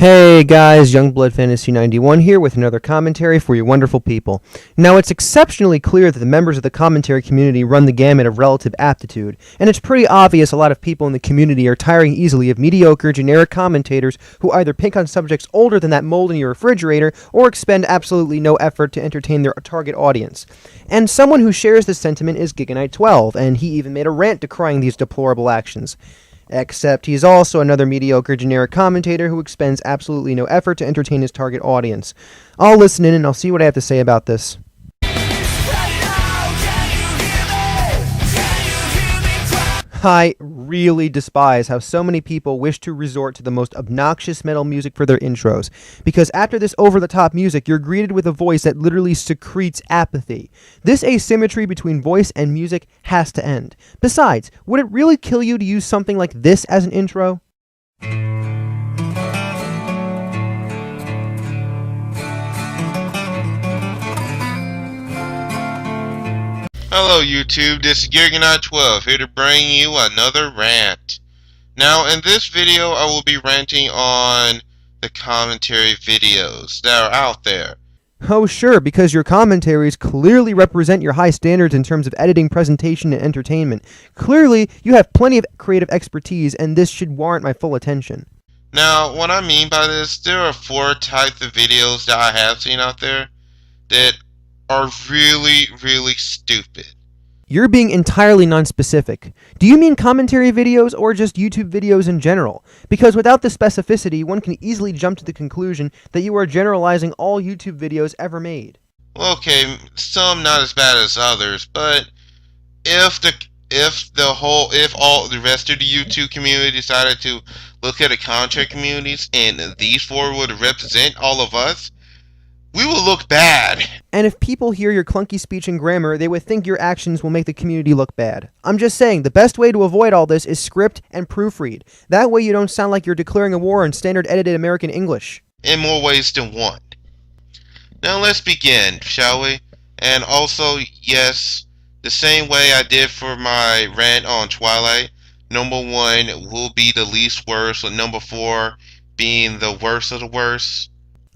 Hey guys, Youngblood Fantasy 91 here with another commentary for you wonderful people. Now, it's exceptionally clear that the members of the commentary community run the gamut of relative aptitude, and it's pretty obvious a lot of people in the community are tiring easily of mediocre, generic commentators who either pick on subjects older than that mold in your refrigerator or expend absolutely no effort to entertain their target audience. And someone who shares this sentiment is Giganite12, and he even made a rant decrying these deplorable actions. Except he's also another mediocre generic commentator who expends absolutely no effort to entertain his target audience. I'll listen in and I'll see what I have to say about this. I really despise how so many people wish to resort to the most obnoxious metal music for their intros, because after this over-the-top music, you're greeted with a voice that literally secretes apathy. This asymmetry between voice and music has to end. Besides, would it really kill you to use something like this as an intro? Hello YouTube, this is Giganite12 here to bring you another rant. Now in this video I will be ranting on the commentary videos that are out there. Oh sure, because your commentaries clearly represent your high standards in terms of editing, presentation, and entertainment. Clearly, you have plenty of creative expertise, and this should warrant my full attention. Now what I mean by this, there are 4 types of videos that I have seen out there that are really stupid. You're being entirely non-specific. Do you mean commentary videos or just YouTube videos in general? Because without the specificity, one can easily jump to the conclusion that you are generalizing all YouTube videos ever made. Okay, some not as bad as others, but if all the rest of the YouTube community decided to look at the commentary communities and these 4 would represent all of us, we will look bad. And if people hear your clunky speech and grammar, they would think your actions will make the community look bad. I'm just saying, the best way to avoid all this is script and proofread. That way you don't sound like you're declaring a war in standard edited American English. In more ways than one. Now let's begin, shall we? And also, yes, the same way I did for my rant on Twilight, number 1 will be the least worst, with number 4 being the worst of the worst.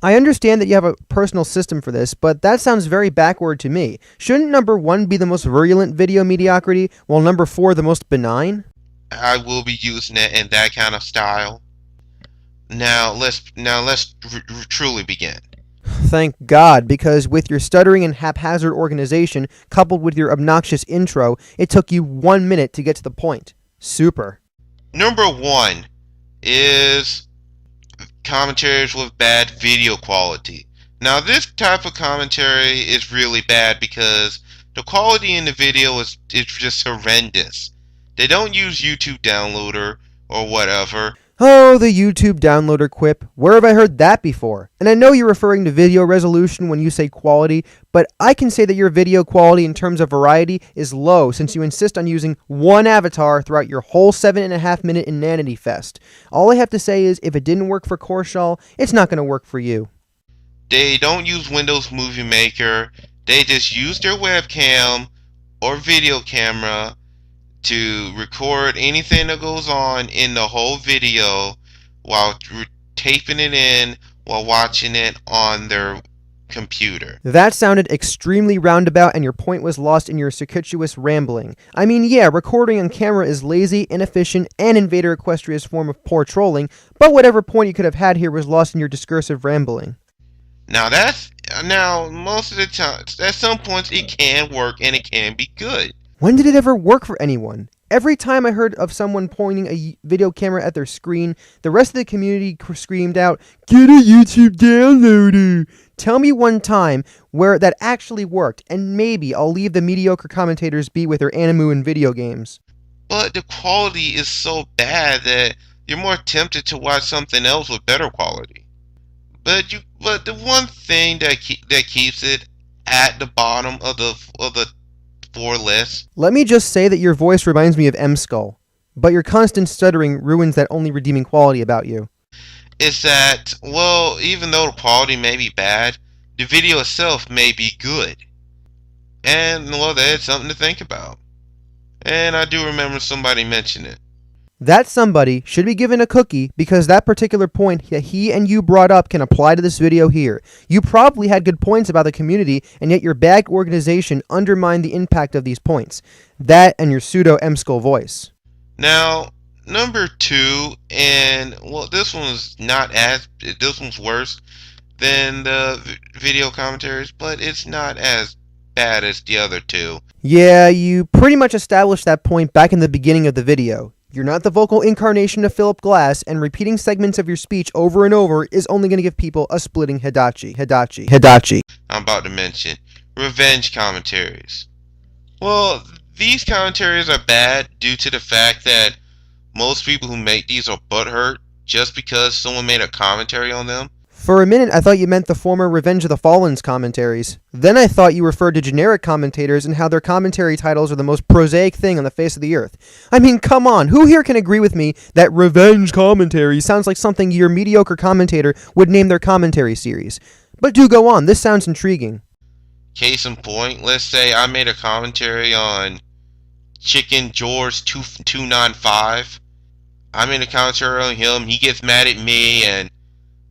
I understand that you have a personal system for this, but that sounds very backward to me. Shouldn't number 1 be the most virulent video mediocrity, while number 4 the most benign? I will be using it in that kind of style. Now let's truly begin. Thank God, because with your stuttering and haphazard organization, coupled with your obnoxious intro, it took you 1 minute to get to the point. Super. Number 1 is commentaries with bad video quality. Now this type of commentary is really bad because the quality in the video is just horrendous. They don't use YouTube downloader or whatever. Oh, the YouTube downloader quip. Where have I heard that before? And I know you're referring to video resolution when you say quality, but I can say that your video quality in terms of variety is low since you insist on using one avatar throughout your whole 7.5-minute inanity fest. All I have to say is, if it didn't work for Korshal, it's not going to work for you. They don't use Windows Movie Maker. They just use their webcam or video camera to record anything that goes on in the whole video while taping it in while watching it on their computer. That sounded extremely roundabout, and your point was lost in your circuitous rambling. I mean, yeah, recording on camera is lazy, inefficient, and Invader Equestria's form of poor trolling, but whatever point you could have had here was lost in your discursive rambling. Now most of the time, at some points it can work and it can be good. When did it ever work for anyone? Every time I heard of someone pointing a video camera at their screen, the rest of the community screamed out, "Get a YouTube downloader!" Tell me one time where that actually worked, and maybe I'll leave the mediocre commentators be with their animu and video games. But the quality is so bad that you're more tempted to watch something else with better quality. But the one thing that keeps it at the bottom of the 4 list. Let me just say that your voice reminds me of M-Skull, but your constant stuttering ruins that only redeeming quality about you. Is that, well, even though the quality may be bad, the video itself may be good. And, well, that's something to think about. And I do remember somebody mentioned it. That somebody should be given a cookie because that particular point that he and you brought up can apply to this video here. You probably had good points about the community, and yet your bad organization undermined the impact of these points. That and your pseudo M-Skull voice. Now, number 2, and well, this one's worse than the video commentaries, but it's not as bad as the other two. Yeah, you pretty much established that point back in the beginning of the video. You're not the vocal incarnation of Philip Glass, and repeating segments of your speech over and over is only going to give people a splitting Hidachi. I'm about to mention revenge commentaries. Well, these commentaries are bad due to the fact that most people who make these are butthurt just because someone made a commentary on them. For a minute, I thought you meant the former Revenge of the Fallen's commentaries. Then I thought you referred to generic commentators and how their commentary titles are the most prosaic thing on the face of the earth. I mean, come on, who here can agree with me that revenge commentary sounds like something your mediocre commentator would name their commentary series? But do go on, this sounds intriguing. Case in point, let's say I made a commentary on Chicken George 295. I made a commentary on him, he gets mad at me, and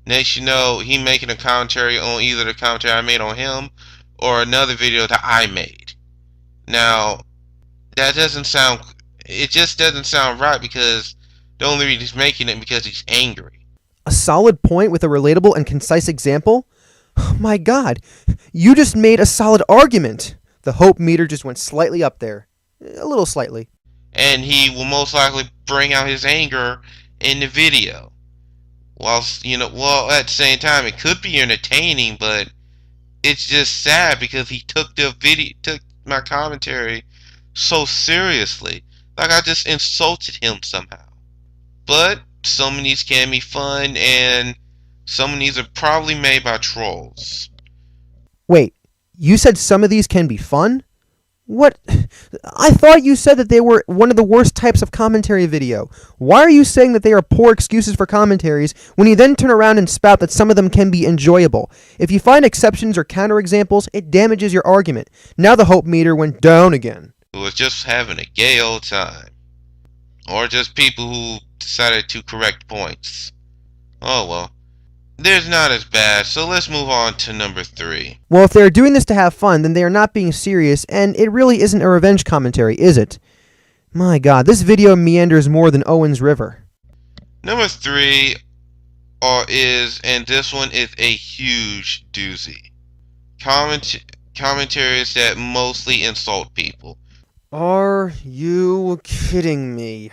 next you know, he making a commentary on either the commentary I made on him or another video that I made. Now, it just doesn't sound right because the only reason he's making it because he's angry. A solid point with a relatable and concise example? Oh my god, you just made a solid argument. The hope meter just went slightly up there. A little slightly. And he will most likely bring out his anger in the video. Whilst, at the same time, it could be entertaining, but it's just sad because he took my commentary so seriously. Like I just insulted him somehow. But some of these can be fun, and some of these are probably made by trolls. Wait, you said some of these can be fun? What? I thought you said that they were one of the worst types of commentary video. Why are you saying that they are poor excuses for commentaries when you then turn around and spout that some of them can be enjoyable? If you find exceptions or counterexamples, it damages your argument. Now the hope meter went down again. Who was just having a gay old time. Or just people who decided to correct points. Oh well. There's not as bad, so let's move on to number 3. Well, if they're doing this to have fun, then they are not being serious, and it really isn't a revenge commentary, is it? My god, this video meanders more than Owen's River. Number 3 and this one is a huge doozy. Commentaries that mostly insult people. Are you kidding me?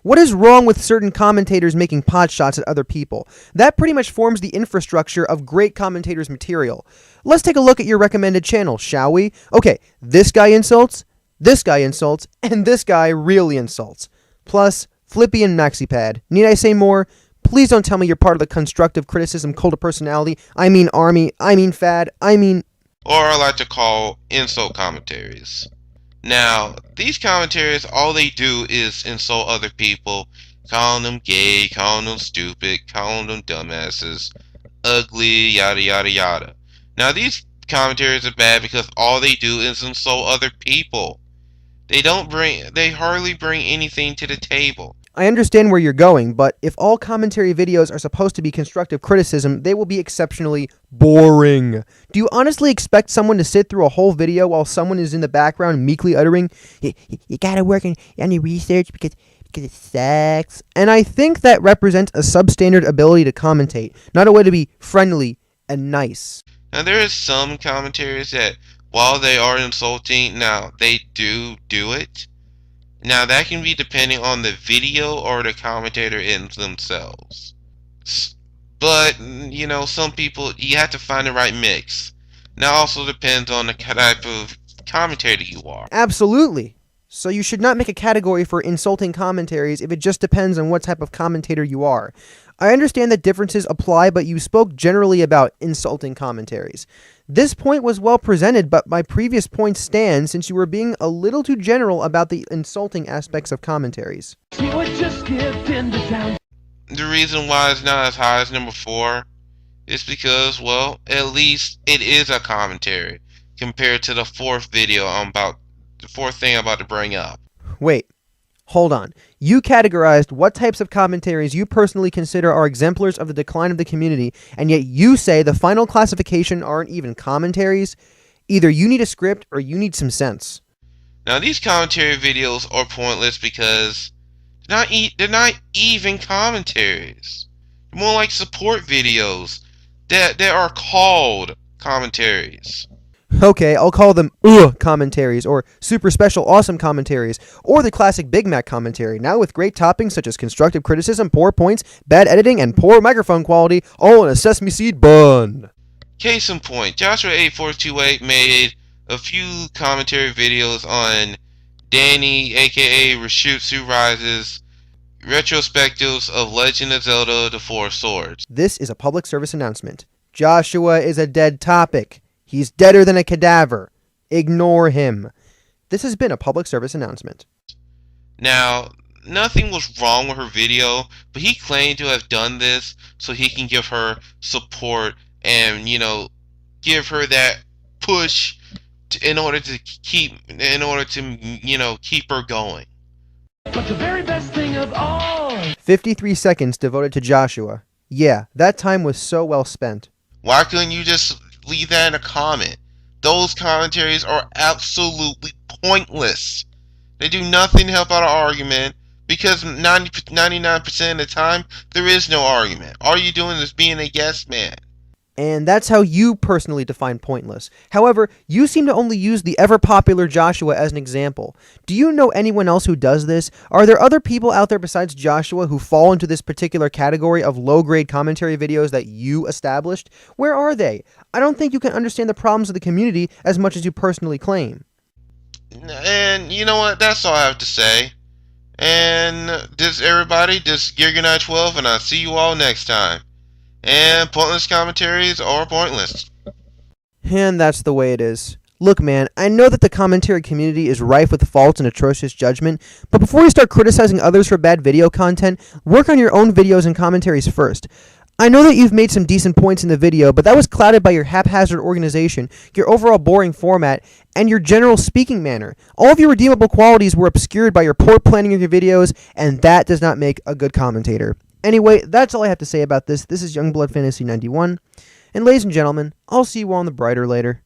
What is wrong with certain commentators making pot shots at other people? That pretty much forms the infrastructure of great commentators' material. Let's take a look at your recommended channel, shall we? Okay, this guy insults, and this guy really insults. Plus, Flippy and MaxiPad. Need I say more? Please don't tell me you're part of the constructive criticism cult of personality. I mean army, I mean fad, I mean... Or I like to call insult commentaries. Now, these commentaries, all they do is insult other people, calling them gay, calling them stupid, calling them dumbasses, ugly, yada yada yada. Now, these commentaries are bad because all they do is insult other people. They hardly bring anything to the table. I understand where you're going, but if all commentary videos are supposed to be constructive criticism, they will be exceptionally boring. Do you honestly expect someone to sit through a whole video while someone is in the background meekly uttering, you gotta work on your research because it sucks? And I think that represents a substandard ability to commentate, not a way to be friendly and nice. Now, there is some commentaries that, while they are insulting, now, they do it. Now, that can be depending on the video or the commentator in themselves. But, some people, you have to find the right mix. Now, also depends on the type of commentator you are. Absolutely. So you should not make a category for insulting commentaries if it just depends on what type of commentator you are. I understand that differences apply, but you spoke generally about insulting commentaries. This point was well presented, but my previous point stands since you were being a little too general about the insulting aspects of commentaries. The reason why it's not as high as number 4 is because, well, at least it is a commentary compared to the fourth thing I'm about to bring up. Wait, Hold on. You categorized what types of commentaries you personally consider are exemplars of the decline of the community, and yet you say the final classification aren't even commentaries? Either you need a script or you need some sense. Now these commentary videos are pointless because they're not even commentaries. They're more like support videos that are called commentaries. Okay, I'll call them commentaries, or super special awesome commentaries, or the classic Big Mac commentary, now with great toppings such as constructive criticism, poor points, bad editing, and poor microphone quality, all in a sesame seed bun. Case in point, Joshua8428 made a few commentary videos on Danny, aka Rashutsu Rises, retrospectives of Legend of Zelda The Four Swords. This is a public service announcement. Joshua is a dead topic. He's deader than a cadaver. Ignore him. This has been a public service announcement. Now, nothing was wrong with her video, but he claimed to have done this so he can give her support and, give her that push in order to keep her going. But the very best thing of all, 53 seconds devoted to Joshua. Yeah, that time was so well spent. Why couldn't you just leave that in a comment? Those commentaries are absolutely pointless. They do nothing to help out an argument because 99% of the time there is no argument. All you're doing is being a yes man. And that's how you personally define pointless. However, you seem to only use the ever-popular Joshua as an example. Do you know anyone else who does this? Are there other people out there besides Joshua who fall into this particular category of low-grade commentary videos that you established? Where are they? I don't think you can understand the problems of the community as much as you personally claim. And you know what? That's all I have to say. And this Giganite 12, and I'll see you all next time. And pointless commentaries are pointless. And that's the way it is. Look, man, I know that the commentary community is rife with faults and atrocious judgment, but before you start criticizing others for bad video content, work on your own videos and commentaries first. I know that you've made some decent points in the video, but that was clouded by your haphazard organization, your overall boring format, and your general speaking manner. All of your redeemable qualities were obscured by your poor planning of your videos, and that does not make a good commentator. Anyway, that's all I have to say about this. This is Youngblood Fantasy 91. And ladies and gentlemen, I'll see you all on the brighter later.